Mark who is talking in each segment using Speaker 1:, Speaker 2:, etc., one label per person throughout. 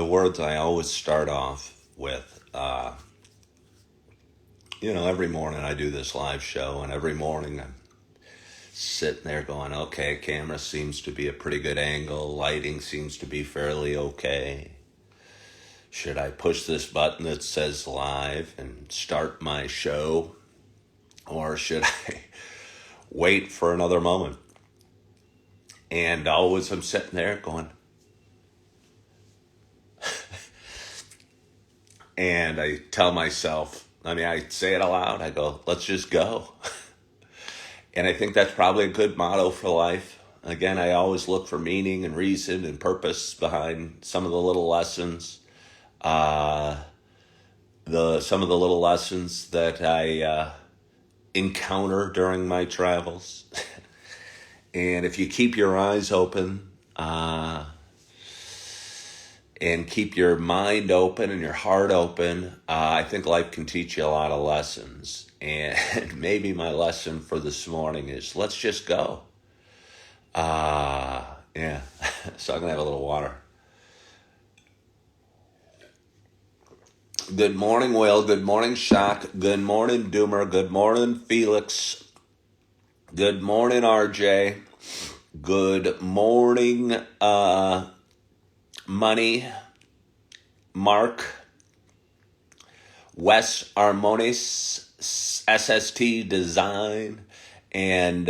Speaker 1: the words I always start off with. Every morning I do this live show, and every morning I'm sitting there going, okay, camera seems to be a pretty good angle, lighting seems to be fairly okay. Should I push this button that says live and start my show? Or should I wait for another moment? And always I'm sitting there going, and I tell myself, I say it aloud, I go, let's just go. And I think that's probably a good motto for life. Again, I always look for meaning and reason and purpose behind some of the little lessons. Some of the little lessons that I encounter during my travels. And if you keep your eyes open, and keep your mind open and your heart open, I think life can teach you a lot of lessons. And maybe my lesson for this morning is let's just go. Yeah. So I'm going to have a little water. Good morning, Will. Good morning, Shock. Good morning, Doomer. Good morning, Felix. Good morning, RJ. Good morning, Money, Mark, Wes Armonis, SST Design, and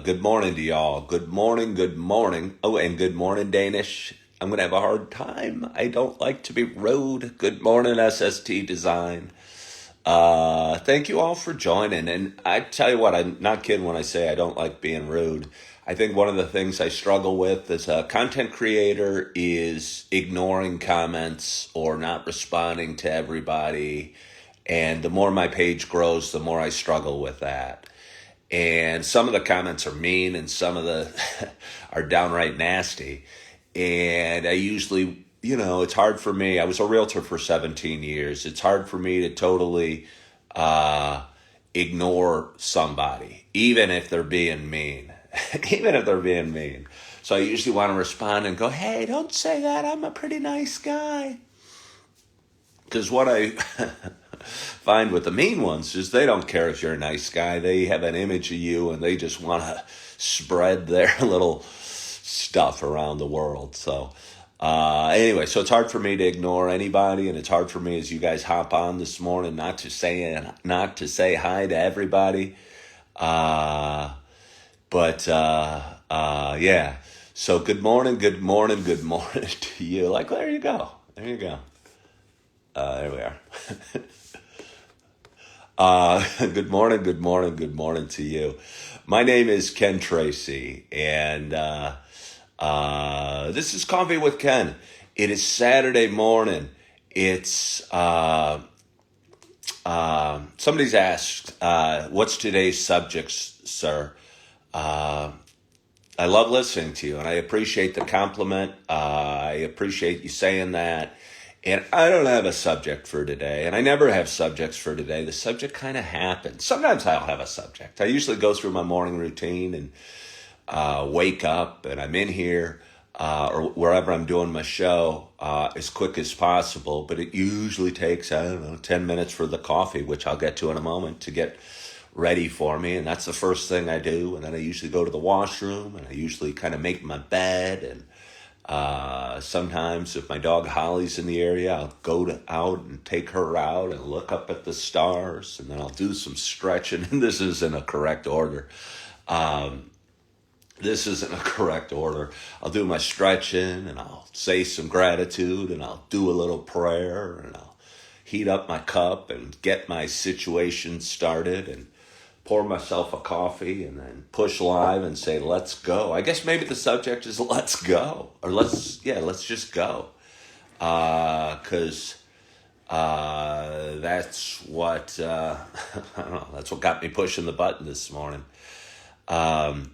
Speaker 1: good morning to y'all. Good morning, good morning. Oh, and good morning, Danish. I'm going to have a hard time. I don't like to be rude. Good morning, SST Design. Thank you all for joining. And I tell you what, I'm not kidding when I say I don't like being rude. I think one of the things I struggle with as a content creator is ignoring comments or not responding to everybody. And the more my page grows, the more I struggle with that. And some of the comments are mean and some of the are downright nasty. And I usually, it's hard for me. I was a realtor for 17 years. It's hard for me to totally ignore somebody, even if they're being mean. Even if they're being mean. So I usually want to respond and go, hey, don't say that. I'm a pretty nice guy. Because what I find with the mean ones is they don't care if you're a nice guy. They have an image of you and they just want to spread their little stuff around the world. So anyway, so it's hard for me to ignore anybody, and it's hard for me as you guys hop on this morning not to say hi to everybody. But yeah. So good morning to you. Like, there you go. There we are. Good morning to you. My name is Ken Tracy, and this is Coffee with Ken. It is Saturday morning. It's somebody's asked, what's today's subject, sir? I love listening to you, and I appreciate the compliment. I appreciate you saying that. And I don't have a subject for today, and I never have subjects for today. The subject kind of happens. Sometimes I'll have a subject. I usually go through my morning routine and wake up, and I'm in here or wherever I'm doing my show as quick as possible. But it usually takes, 10 minutes for the coffee, which I'll get to in a moment, to get ready for me, and that's the first thing I do. And then I usually go to the washroom, and I usually kind of make my bed. And sometimes if my dog Holly's in the area, I'll go out and take her out and look up at the stars, and then I'll do some stretching. And this isn't a correct order. I'll do my stretching, and I'll say some gratitude, and I'll do a little prayer, and I'll heat up my cup and get my situation started and pour myself a coffee, and then push live and say, let's go. I guess maybe the subject is let's go, or let's just go. Cause, that's what, I don't know, that's what got me pushing the button this morning. But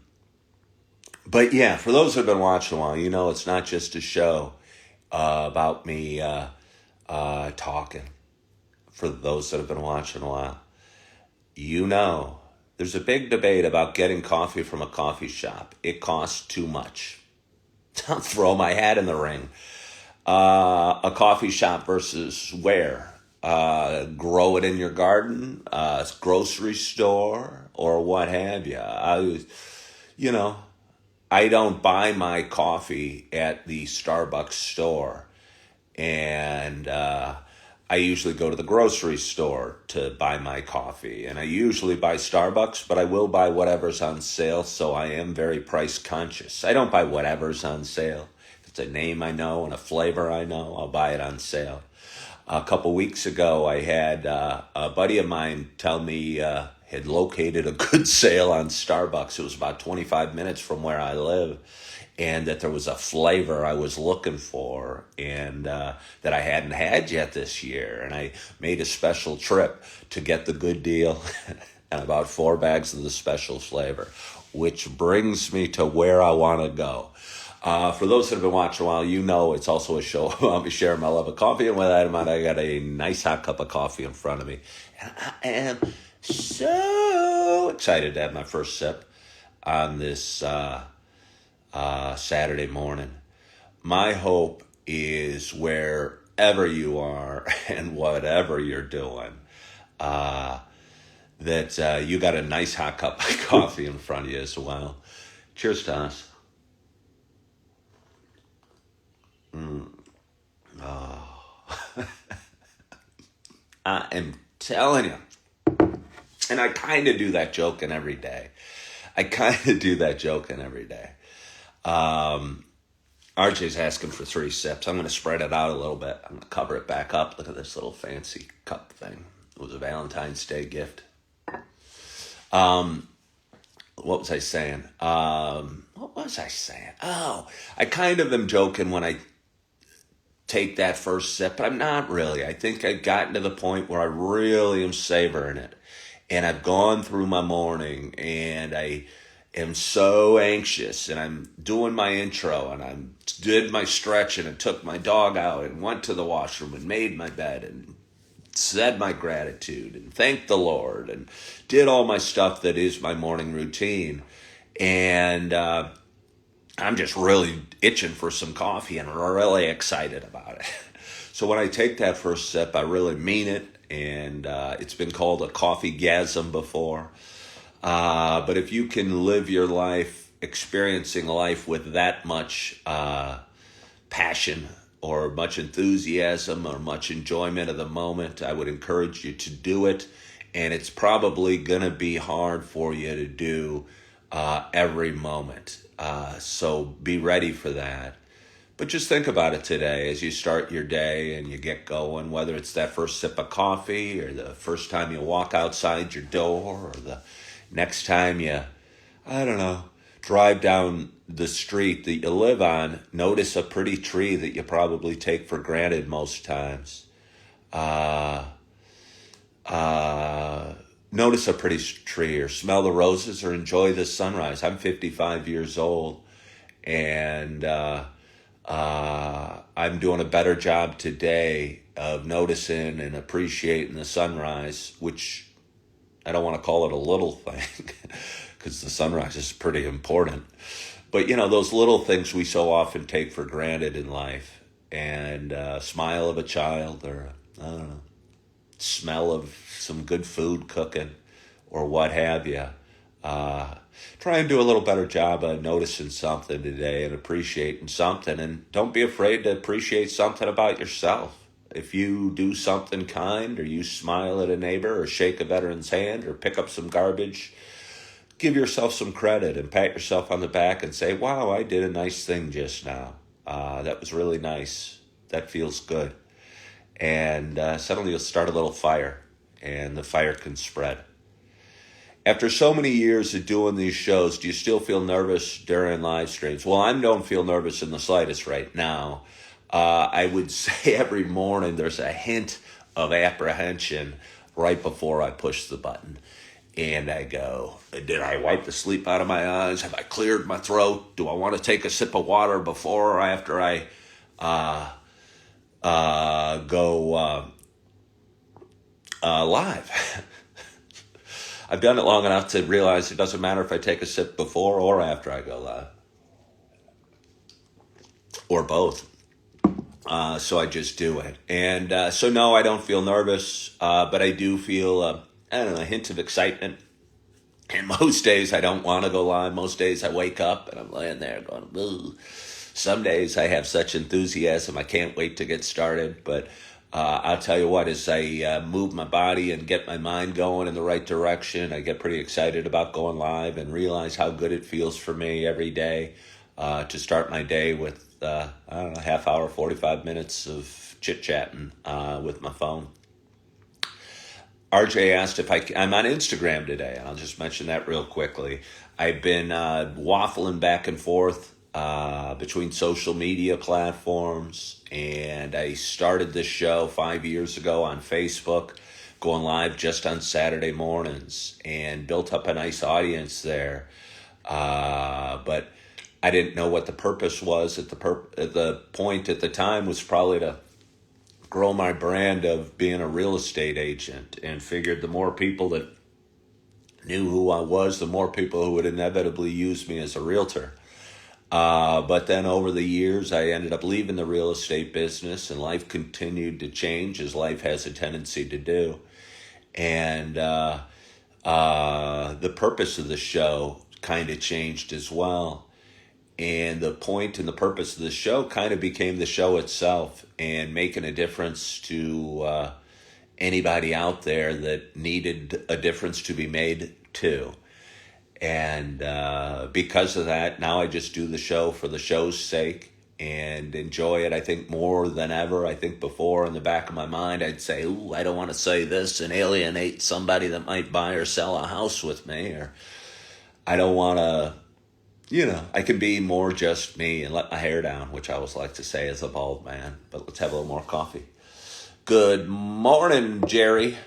Speaker 1: yeah, for those who have been watching a while, it's not just a show, about me, talking. For those that have been watching a while, there's a big debate about getting coffee from a coffee shop. It costs too much. I'll throw my hat in the ring. A coffee shop versus where? Grow it in your garden, grocery store, or what have you. You know, I don't buy my coffee at the Starbucks store, and I usually go to the grocery store to buy my coffee. And I usually buy Starbucks, but I will buy whatever's on sale, so I am very price conscious. I don't buy whatever's on sale. If it's a name I know and a flavor I know, I'll buy it on sale. A couple weeks ago, I had a buddy of mine tell me had located a good sale on Starbucks. It was about 25 minutes from where I live, and that there was a flavor I was looking for and that I hadn't had yet this year. And I made a special trip to get the good deal and about 4 bags of the special flavor, which brings me to where I want to go. For those that have been watching a while, you know it's also a show about me sharing my love of coffee. And with that in mind, I got a nice hot cup of coffee in front of me. And I am so excited to have my first sip on this Saturday morning. My hope is wherever you are and whatever you're doing, that you got a nice hot cup of coffee in front of you as well. Cheers to us. I am telling you. And I kind of do that joking every day. RJ's asking for 3 sips. I'm going to spread it out a little bit. I'm going to cover it back up. Look at this little fancy cup thing. It was a Valentine's Day gift. What was I saying? Oh, I kind of am joking when I take that first sip, but I'm not really. I think I've gotten to the point where I really am savoring it. And I've gone through my morning and I am so anxious and I'm doing my intro and I did my stretching and took my dog out and went to the washroom and made my bed and said my gratitude and thanked the Lord and did all my stuff that is my morning routine. And I'm just really itching for some coffee and really excited about it. So when I take that first sip, I really mean it. And it's been called a coffee-gasm before. But if you can live your life, experiencing life with that much passion or much enthusiasm or much enjoyment of the moment, I would encourage you to do it. And it's probably going to be hard for you to do every moment. So be ready for that. But just think about it today as you start your day and you get going, whether it's that first sip of coffee or the first time you walk outside your door or the next time you, drive down the street that you live on, notice a pretty tree that you probably take for granted most times. Notice a pretty tree or smell the roses or enjoy the sunrise. I'm 55 years old and I'm doing a better job today of noticing and appreciating the sunrise, which I don't want to call it a little thing because the sunrise is pretty important. But, those little things we so often take for granted in life, and smile of a child or, smell of some good food cooking or what have you. Try and do a little better job of noticing something today and appreciating something. And don't be afraid to appreciate something about yourself. If you do something kind or you smile at a neighbor or shake a veteran's hand or pick up some garbage, give yourself some credit and pat yourself on the back and say, wow, I did a nice thing just now. That was really nice. That feels good. And suddenly you'll start a little fire and the fire can spread. After so many years of doing these shows, do you still feel nervous during live streams? Well, I don't feel nervous in the slightest right now. I would say every morning there's a hint of apprehension right before I push the button. And I go, did I wipe the sleep out of my eyes? Have I cleared my throat? Do I want to take a sip of water before or after I go live? I've done it long enough to realize it doesn't matter if I take a sip before or after I go live. or both. So I just do it. And so, no, I don't feel nervous, but I do feel, I don't know, a hint of excitement. And most days I don't want to go live. Most days I wake up and I'm laying there going, boo. Some days I have such enthusiasm, I can't wait to get started. But I'll tell you what, as I move my body and get my mind going in the right direction, I get pretty excited about going live and realize how good it feels for me every day to start my day with, I don't know, half hour, 45 minutes of chit-chatting with my phone. RJ asked if I'm on Instagram today, and I'll just mention that real quickly. I've been waffling back and forth between social media platforms, and I started this show 5 years ago on Facebook, going live just on Saturday mornings, and built up a nice audience there. But I didn't know what the purpose was. At the point at the time was probably to grow my brand of being a real estate agent, and figured the more people that knew who I was, the more people who would inevitably use me as a realtor. But then over the years, I ended up leaving the real estate business, and life continued to change, as life has a tendency to do. And the purpose of the show kind of changed as well. And the point and the purpose of the show kind of became the show itself, and making a difference to anybody out there that needed a difference to be made too. And because of that, now I just do the show for the show's sake and enjoy it, I think, more than ever. I think before, in the back of my mind, I'd say, ooh, I don't want to say this and alienate somebody that might buy or sell a house with me, or I don't want to, I can be more just me and let my hair down, which I always like to say as a bald man. But let's have a little more coffee. Good morning, Jerry.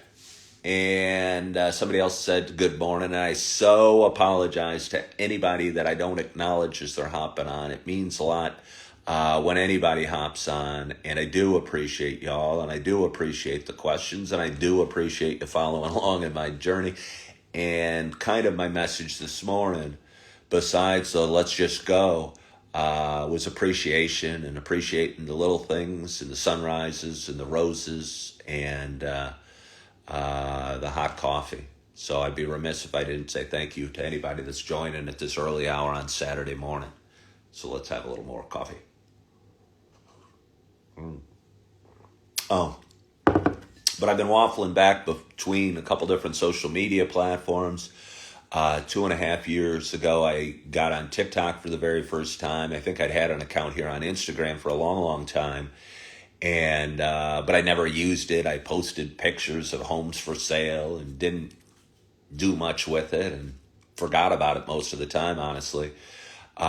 Speaker 1: And somebody else said good morning. And I so apologize to anybody that I don't acknowledge as they're hopping on. It means a lot when anybody hops on. And I do appreciate y'all. And I do appreciate the questions. And I do appreciate you following along in my journey. And kind of my message this morning, besides the let's just go, was appreciation, and appreciating the little things and the sunrises and the roses and the hot coffee. So I'd be remiss if I didn't say thank you to anybody that's joining at this early hour on Saturday morning. So let's have a little more coffee. Oh, but I've been waffling back between a couple different social media platforms. 2.5 years ago, I got on TikTok for the very first time. I think I'd had an account here on Instagram for a long, long time. And but I never used it. I posted pictures of homes for sale and didn't do much with it, and forgot about it most of the time, honestly. So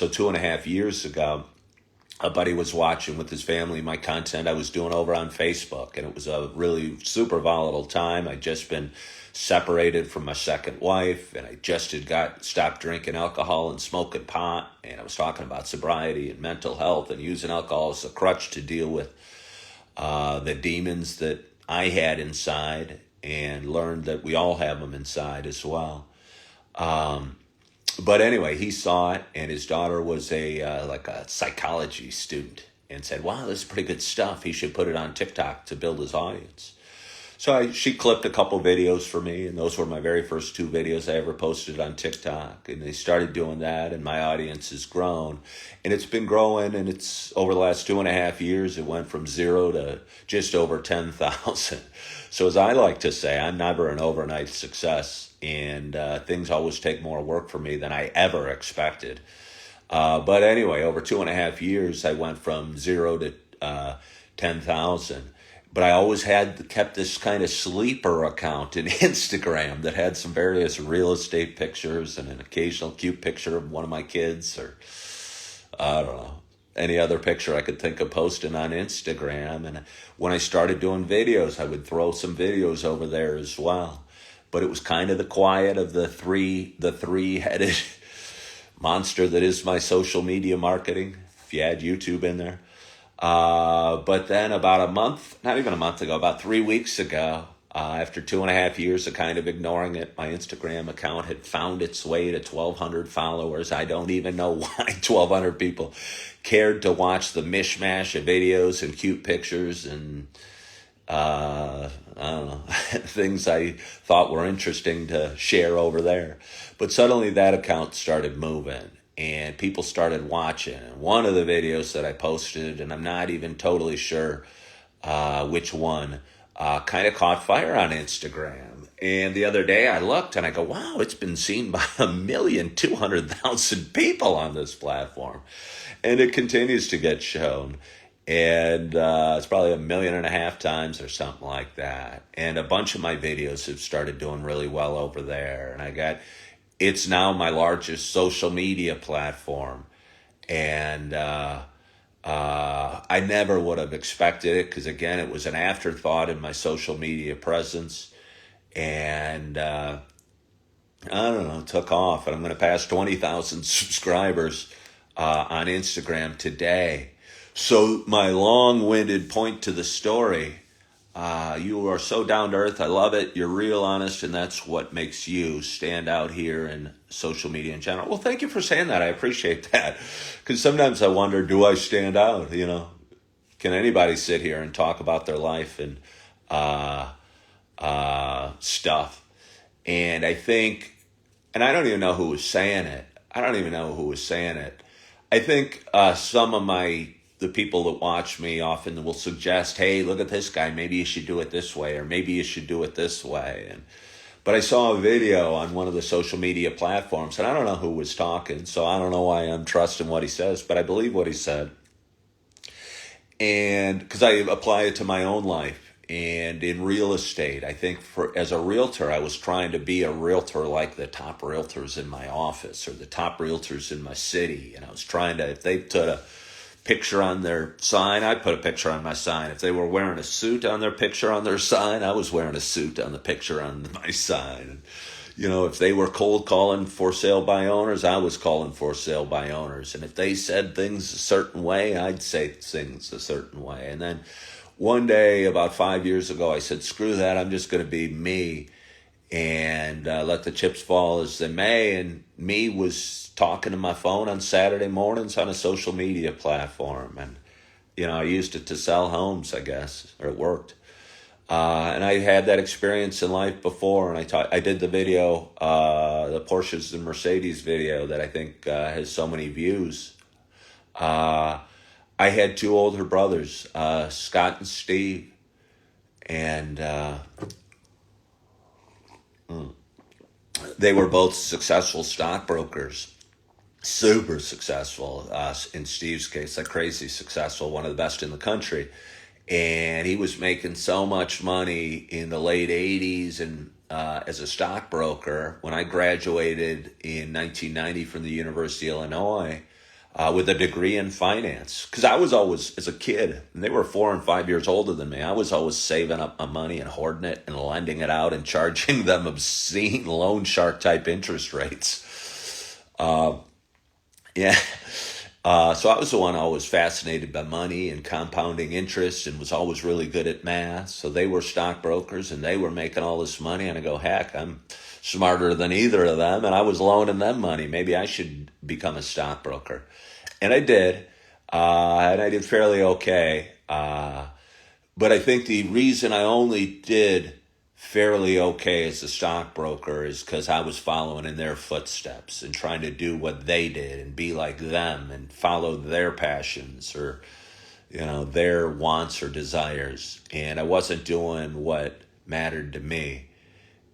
Speaker 1: 2.5 years ago, a buddy was watching with his family my content I was doing over on Facebook, and it was a really super volatile time. I'd just been separated from my second wife, and I just had stopped drinking alcohol and smoking pot, and I was talking about sobriety and mental health and using alcohol as a crutch to deal with the demons that I had inside, and learned that we all have them inside as well. But anyway, he saw it, and his daughter was like a psychology student, and said, wow, this is pretty good stuff. He should put it on TikTok to build his audience. So she clipped a couple videos for me, and those were my very first 2 videos I ever posted on TikTok. And they started doing that, and my audience has grown. And it's been growing, and it's over the last 2.5 years, it went from 0 to just over 10,000. So as I like to say, I'm never an overnight success, and things always take more work for me than I ever expected. But anyway, over 2.5 years, I went from 0 to 10,000. But I always kept this kind of sleeper account in Instagram that had some various real estate pictures and an occasional cute picture of one of my kids, or I don't know, any other picture I could think of posting on Instagram. And when I started doing videos, I would throw some videos over there as well. But it was kind of the quiet of the three-headed monster that is my social media marketing, if you add YouTube in there. But then about not even a month ago, about 3 weeks ago, After 2.5 years of kind of ignoring it, my Instagram account had found its way to 1,200 followers. I don't even know why 1,200 people cared to watch the mishmash of videos and cute pictures and I don't know, things I thought were interesting to share over there. But suddenly that account started moving and people started watching. And one of the videos that I posted, and I'm not even totally sure which one, kind of caught fire on Instagram. And the other day I looked and I go, wow, it's been seen by 1,200,000 people on this platform. And it continues to get shown. And it's probably 1.5 million times or something like that. And a bunch of my videos have started doing really well over there. And it's now my largest social media platform. And I never would have expected it because, again, it was an afterthought in my social media presence. And I don't know, took off. And I'm going to pass 20,000 subscribers on Instagram today. So my long-winded point to the story, you are so down to earth. I love it. You're real honest, and that's what makes you stand out here in social media in general. Well, thank you for saying that. I appreciate that. Because sometimes I wonder, do I stand out? Can anybody sit here and talk about their life and stuff? And I think, and I don't even know who was saying it. I think some of the people that watch me often will suggest, hey, look at this guy. Maybe you should do it this way, or maybe you should do it this way. But I saw a video on one of the social media platforms, and I don't know who was talking, so I don't know why I'm trusting what he says, but I believe what he said. And because I apply it to my own life. And in real estate, I think as a realtor, I was trying to be a realtor like the top realtors in my office or the top realtors in my city. And I was trying to, if they put a picture on their sign, I put a picture on my sign. If they were wearing a suit on their picture on their sign, I was wearing a suit on the picture on my sign. If they were cold calling for sale by owners, I was calling for sale by owners. And if they said things a certain way, I'd say things a certain way. And then one day, about 5 years ago, I said, screw that, I'm just going to be me and let the chips fall as they may. And me was talking to my phone on Saturday mornings on a social media platform. And, I used it to sell homes, I guess, or it worked. And I had that experience in life before. And I did the video, the Porsches and Mercedes video that I think has so many views. I had two older brothers, Scott and Steve, and they were both successful stockbrokers, super successful. In Steve's case, like crazy successful, one of the best in the country. And he was making so much money in the late 80s and as a stockbroker. When I graduated in 1990 from the University of Illinois, with a degree in finance. Because I was always, as a kid, and they were 4 and 5 years older than me, I was always saving up my money and hoarding it and lending it out and charging them obscene loan shark type interest rates. Yeah. So I was the one always fascinated by money and compounding interest and was always really good at math. So they were stockbrokers and they were making all this money. And I go, heck, I'm smarter than either of them. And I was loaning them money. Maybe I should become a stockbroker. And I did. And I did fairly okay. But I think the reason I only did fairly okay as a stockbroker is because I was following in their footsteps and trying to do what they did and be like them and follow their passions or, their wants or desires. And I wasn't doing what mattered to me.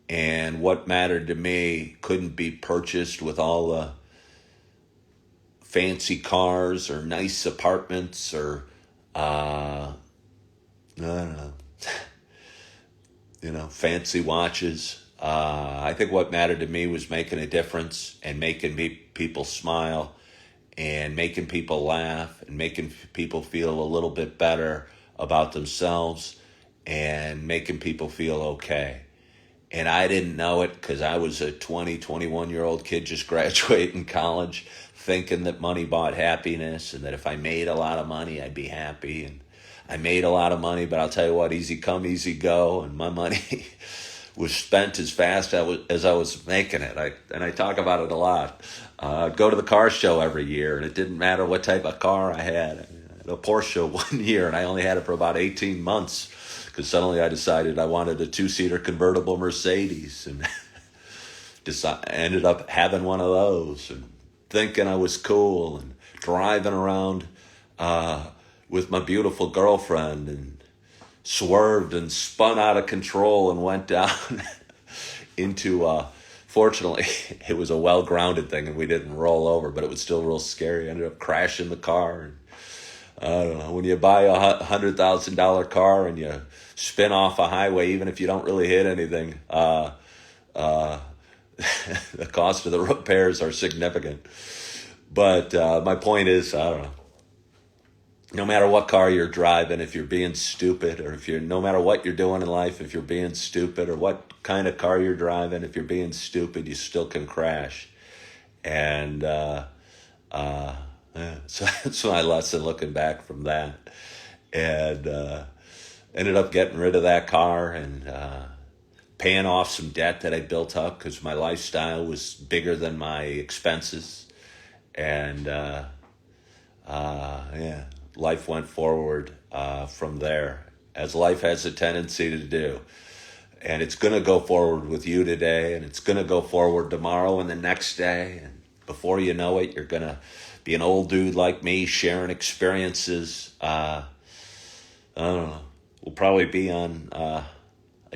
Speaker 1: And what mattered to me couldn't be purchased with all the fancy cars or nice apartments or, I don't know, fancy watches. I think what mattered to me was making a difference and making people smile and making people laugh and making people feel a little bit better about themselves and making people feel okay. And I didn't know it because I was a 21-year-old kid just graduating college thinking that money bought happiness and that if I made a lot of money, I'd be happy. And I made a lot of money, but I'll tell you what, easy come, easy go, and my money was spent as fast as I was making it. I talk about it a lot. I'd go to the car show every year, and it didn't matter what type of car I had. I had a Porsche one year, and I only had it for about 18 months because suddenly I decided I wanted a two-seater convertible Mercedes, and ended up having one of those and thinking I was cool and driving around with my beautiful girlfriend, and swerved and spun out of control and went down into, fortunately, it was a well-grounded thing and we didn't roll over, but it was still real scary. I ended up crashing the car. And I don't know, when you buy a $100,000 car and you spin off a highway, even if you don't really hit anything, the cost of the repairs are significant. But my point is, I don't know, no matter what car you're driving, if you're being stupid, or no matter what you're doing in life, if you're being stupid, or what kind of car you're driving, if you're being stupid, you still can crash. And yeah, so that's my lesson looking back from that. And ended up getting rid of that car and paying off some debt that I built up because my lifestyle was bigger than my expenses. And yeah, life went forward from there, as life has a tendency to do. And it's going to go forward with you today, and it's going to go forward tomorrow and the next day. And before you know it, you're going to be an old dude like me sharing experiences. I don't know. We'll probably be on a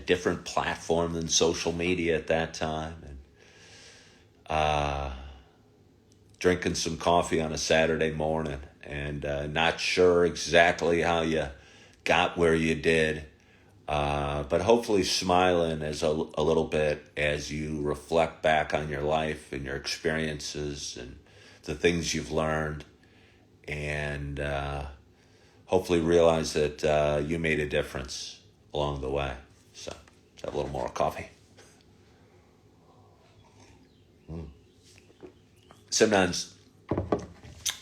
Speaker 1: different platform than social media at that time. And drinking some coffee on a Saturday morning, and not sure exactly how you got where you did, but hopefully smiling as a little bit as you reflect back on your life and your experiences and the things you've learned, and hopefully realize that you made a difference along the way. So let's have a little more coffee. Sometimes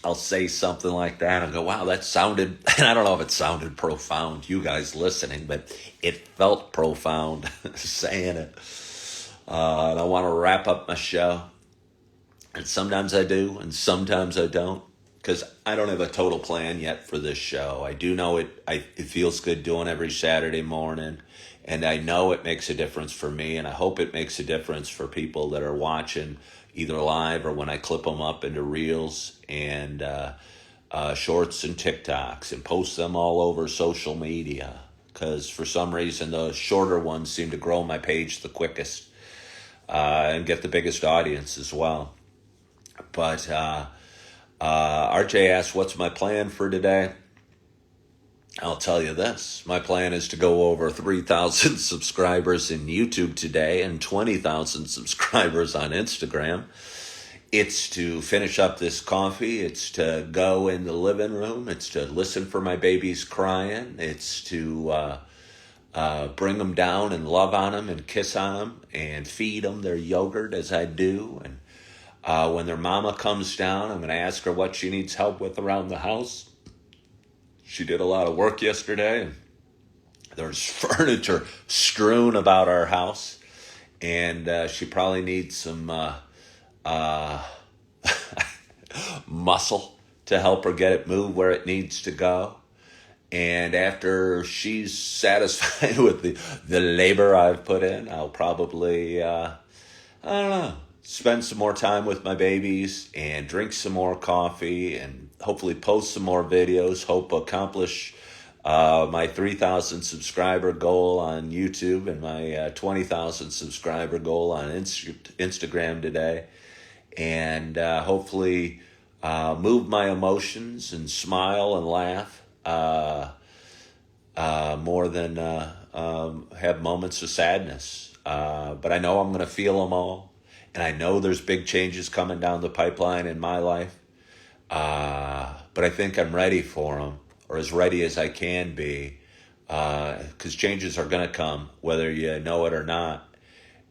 Speaker 1: I'll say something like that and go, wow, that sounded, and I don't know if it sounded profound, you guys listening, but it felt profound saying it. And I want to wrap up my show. And sometimes I do, and sometimes I don't, because I don't have a total plan yet for this show. I do know it feels good doing every Saturday morning, and I know it makes a difference for me, and I hope it makes a difference for people that are watching either live or when I clip them up into Reels and Shorts and TikToks and post them all over social media, because for some reason the shorter ones seem to grow my page the quickest and get the biggest audience as well. But RJ asked, what's my plan for today? I'll tell you this. My plan is to go over 3,000 subscribers in YouTube today and 20,000 subscribers on Instagram. It's to finish up this coffee. It's to go in the living room. It's to listen for my babies crying. It's to bring them down and love on them and kiss on them and feed them their yogurt as I do. And when their mama comes down, I'm going to ask her what she needs help with around the house. She did a lot of work yesterday, and there's furniture strewn about our house, and she probably needs some muscle to help her get it moved where it needs to go. And after she's satisfied with the labor I've put in, I'll probably, I don't know, spend some more time with my babies and drink some more coffee and hopefully post some more videos, hope accomplish my 3,000 subscriber goal on YouTube and my 20,000 subscriber goal on Instagram today. And hopefully move my emotions and smile and laugh more than have moments of sadness. But I know I'm going to feel them all. And I know there's big changes coming down the pipeline in my life. But I think I'm ready for them, or as ready as I can be, because changes are going to come, whether you know it or not.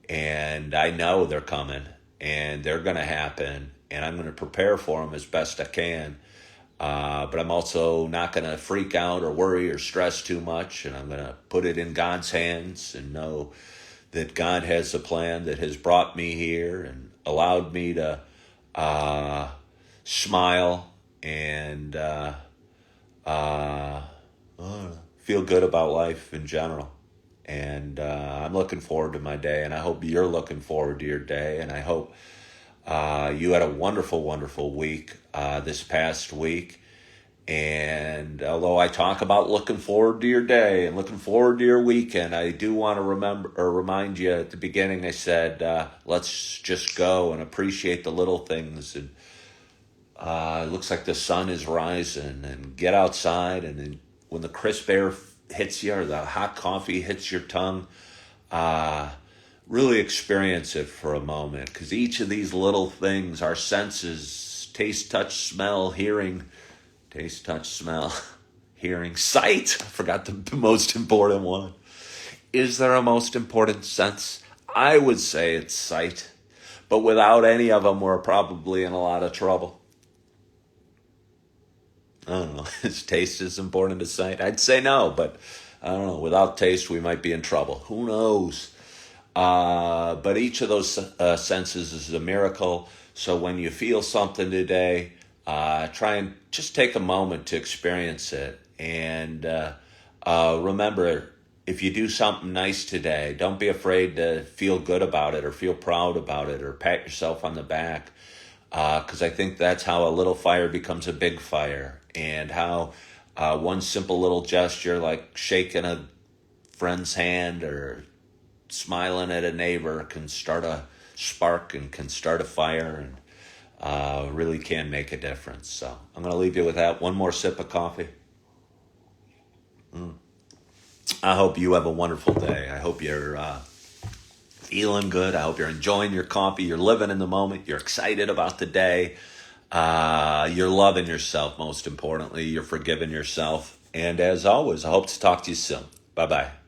Speaker 1: And I know they're coming, and they're going to happen, and I'm going to prepare for them as best I can. But I'm also not going to freak out or worry or stress too much. And I'm going to put it in God's hands and know that God has a plan that has brought me here and allowed me to smile and feel good about life in general. And I'm looking forward to my day, and I hope you're looking forward to your day, and I hope you had a wonderful, wonderful week this past week. And although I talk about looking forward to your day and looking forward to your weekend, I do want to remind you at the beginning, I said, let's just go and appreciate the little things. And it looks like the sun is rising, and get outside. And then when the crisp air hits you or the hot coffee hits your tongue, really experience it for a moment. Because each of these little things, our senses, taste, touch, smell, hearing, taste, touch, smell, hearing, sight. I forgot the most important one. Is there a most important sense? I would say it's sight. But without any of them, we're probably in a lot of trouble. I don't know. Is taste as important as sight? I'd say no, but I don't know. Without taste, we might be in trouble. Who knows? But each of those senses is a miracle. So when you feel something today, try and just take a moment to experience it. And remember, if you do something nice today, don't be afraid to feel good about it or feel proud about it or pat yourself on the back. Because I think that's how a little fire becomes a big fire. And how one simple little gesture like shaking a friend's hand or smiling at a neighbor can start a spark and can start a fire and really can make a difference. So I'm going to leave you with that. One more sip of coffee. I hope you have a wonderful day. I hope you're feeling good. I hope you're enjoying your coffee. You're living in the moment. You're excited about the day. You're loving yourself, most importantly. You're forgiving yourself. And as always, I hope to talk to you soon. Bye-bye.